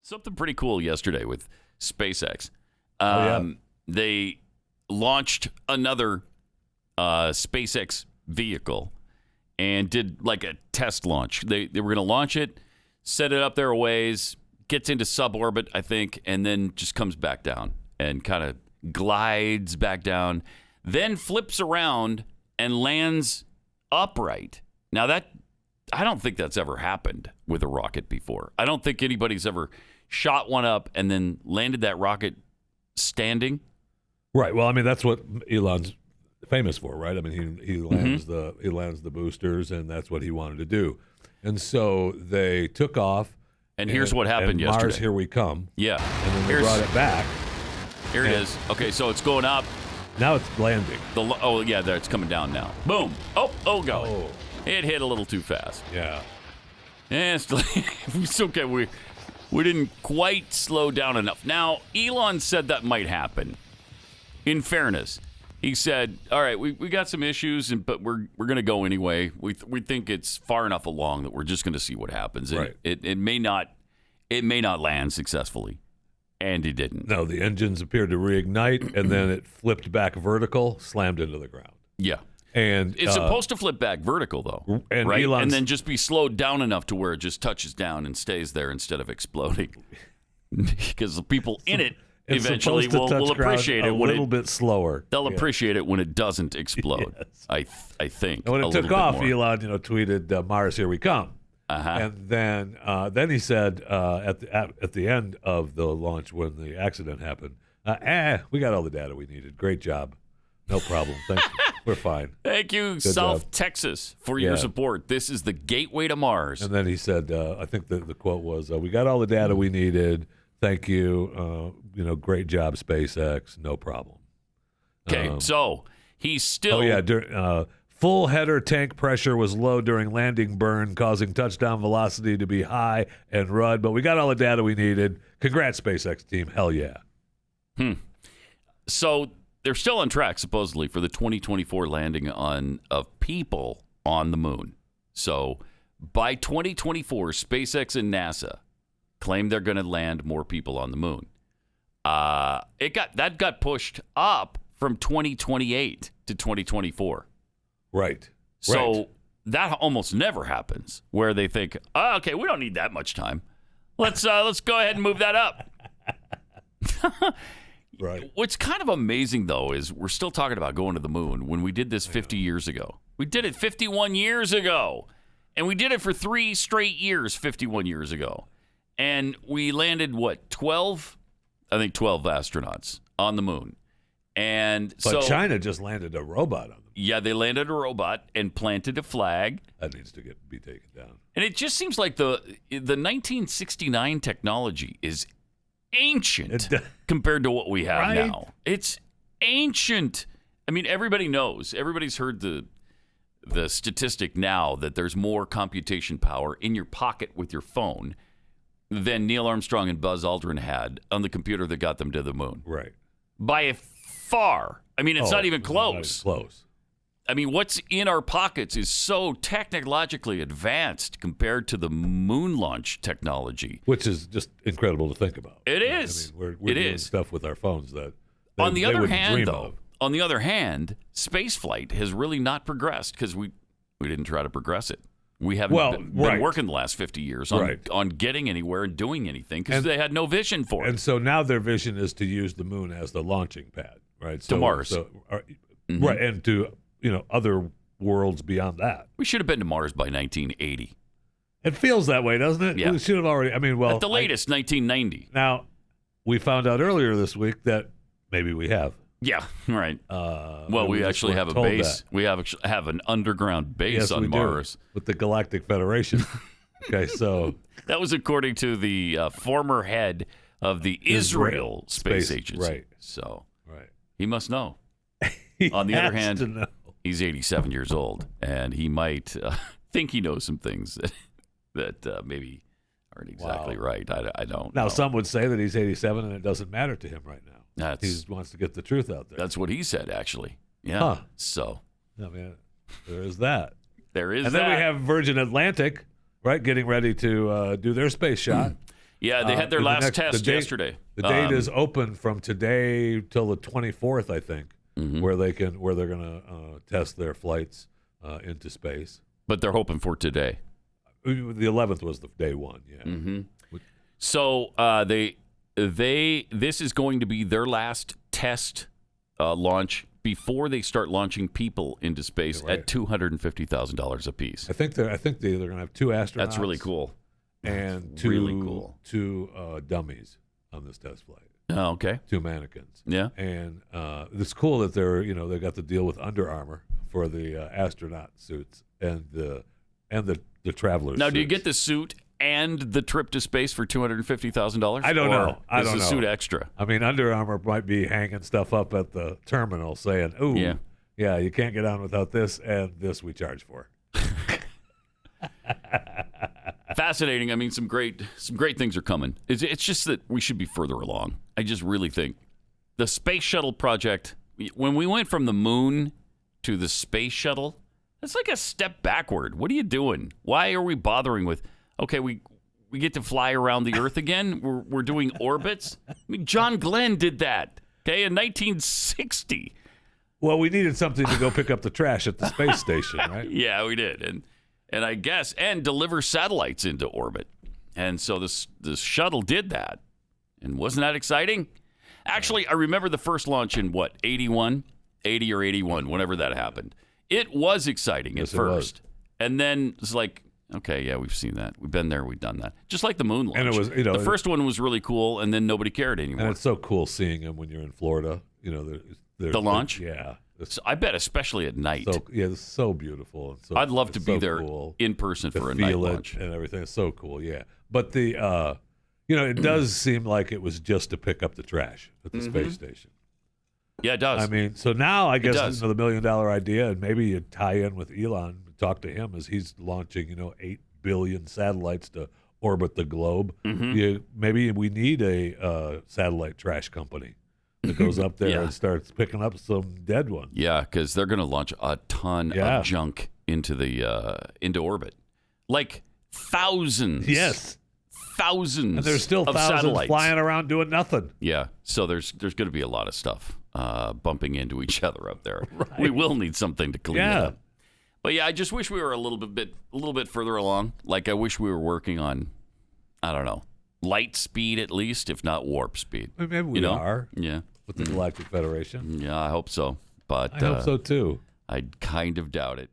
Something pretty cool yesterday with SpaceX. They launched another SpaceX vehicle and did like a test launch. They were going to launch it, set it up there a ways, gets into suborbit, I think, and then just comes back down and kind of glides back down, then flips around and lands upright. Now that I don't think that's ever happened with a rocket before. I don't think anybody's ever shot one up and then landed that rocket standing. Right. Well, I mean, that's what Elon's famous for, right? I mean, he lands the boosters, and that's what he wanted to do. And so they took off. And here's what happened yesterday. Mars, here we come. Yeah. And then they brought it back. Here it is. Okay, so it's going up. Now it's landing. There it's coming down now. Boom. Oh, go. Oh. It hit a little too fast. Yeah. It's okay. We didn't quite slow down enough. Now, Elon said that might happen. In fairness, he said, all right, we got some issues, but we're going to go anyway. We think it's far enough along that we're just going to see what happens. Right. It may not land successfully, and it didn't. No, the engines appeared to reignite, and then it flipped back vertical, slammed into the ground. Yeah. And it's supposed to flip back vertical, though, and right? Elon's, and then just be slowed down enough to where it just touches down and stays there instead of exploding. Because the people in it eventually will appreciate it when a little bit slower. They'll appreciate it when it doesn't explode. Yes. I think. And when it took off, Elon, tweeted, "Mars, here we come." And then he said at the end of the launch when the accident happened, we got all the data we needed. Great job. No problem. Thank you. We're fine. Thank you, Good South job. Texas, for your support. This is the gateway to Mars. And then he said, I think the quote was, we got all the data we needed. Thank you. Great job, SpaceX. No problem. Okay, so he's still... full header tank pressure was low during landing burn, causing touchdown velocity to be high and rud. But we got all the data we needed. Congrats, SpaceX team. Hell yeah. So... they're still on track, supposedly, for the 2024 landing of people on the moon. So by 2024, SpaceX and NASA claim they're going to land more people on the moon. That got pushed up from 2028 to 2024. Right. So that almost never happens, where they think, okay, we don't need that much time. Let's go ahead and move that up. Right. What's kind of amazing, though, is we're still talking about going to the moon when we did this 50 years ago. We did it 51 years ago. And we did it for 3 straight years 51 years ago. And we landed, 12? I think 12 astronauts on the moon. But China just landed a robot on the moon. Yeah, they landed a robot and planted a flag. That needs to be taken down. And it just seems like the 1969 technology is ancient compared to what we have now. It's ancient. I mean, everybody knows. Everybody's heard the statistic now that there's more computation power in your pocket with your phone than Neil Armstrong and Buzz Aldrin had on the computer that got them to the moon. Right. By far. I mean, it's not even close. Not even close. I mean, what's in our pockets is so technologically advanced compared to the moon launch technology. Which is just incredible to think about. It is. I mean, we're doing stuff with our phones that on the other hand, of. space flight has really not progressed because we didn't try to progress it. We haven't been working the last 50 years on getting anywhere and doing anything because they had no vision for it. And so now their vision is to use the moon as the launching pad, right? To Mars. Right, and to other worlds beyond that. We should have been to Mars by 1980. It feels that way, doesn't it? Yeah. We should have already. I mean, at the latest, 1990. Now, we found out earlier this week that maybe we have. Yeah, right. We actually have a base. We have an underground base on Mars with the Galactic Federation. Okay, so that was according to the former head of the Israel Space Agency. Right. So he must know. On the other hand, he's 87 years old, and he might think he knows some things that maybe aren't exactly right. I don't know. Now, some would say that he's 87 and it doesn't matter to him right now. He just wants to get the truth out there. That's what he said, actually. Yeah. Huh. So. I mean, there is that. There is and that. And then we have Virgin Atlantic, right, getting ready to do their space shot. Yeah, they had their last test yesterday. The date is open from today till the 24th, I think, where they're going to test their flights into space. But they're hoping for today. The 11th was the day one. Yeah. Mm-hmm. So this is going to be their last test launch before they start launching people into space at $250,000 a piece. I think they're going to have 2 astronauts. That's really cool. And two dummies on this test flight. Oh, okay. 2 mannequins. Yeah. And it's cool that they got to deal with Under Armour for the astronaut suits and the traveler. Now, suits. do you get the suit and the trip to space for $250,000? I don't know. I don't know. Is the suit extra? I mean, Under Armour might be hanging stuff up at the terminal saying, "Ooh, yeah, you can't get on without this, and this we charge for." Fascinating. I mean, some great things are coming. It's just that we should be further along. I just really think the space shuttle project, when we went from the moon to the space shuttle, that's like a step backward. What are you doing? Why are we bothering with, okay, we get to fly around the Earth again? We're doing orbits? I mean, John Glenn did that, okay, in 1960. Well, we needed something to go pick up the trash at the space station, right? Yeah, we did. And I guess, and deliver satellites into orbit. And so this shuttle did that. And wasn't that exciting? Actually, I remember the first launch in, 80 or 81, whenever that happened. It was exciting at first. And then it's like, okay, yeah, we've seen that. We've been there. We've done that. Just like the moon launch. And it was, the first one was really cool, and then nobody cared anymore. And it's so cool seeing them when you're in Florida. The launch? Yeah. So I bet, especially at night. It's so beautiful. And so, I'd love to be there cool in person for a feel night it launch. And everything. It's so cool, yeah. But it does seem like it was just to pick up the trash at the space station. Yeah, it does. I mean, so now I guess the $1 million idea, and maybe you tie in with Elon, talk to him as he's launching, 8 billion satellites to orbit the globe. Maybe we need a satellite trash company that goes up there and starts picking up some dead ones. Yeah, because they're going to launch a ton of junk into orbit, like thousands. Yes, thousands. And there's still of thousands satellites flying around doing nothing. Yeah, so there's going to be a lot of stuff bumping into each other up there. Right. We will need something to clean it up. But yeah, I just wish we were a little bit further along. Like I wish we were working on, I don't know, light speed at least, if not warp speed. Maybe we are. Yeah. With the Galactic Federation. Yeah, I hope so. But I hope so too. I kind of doubt it.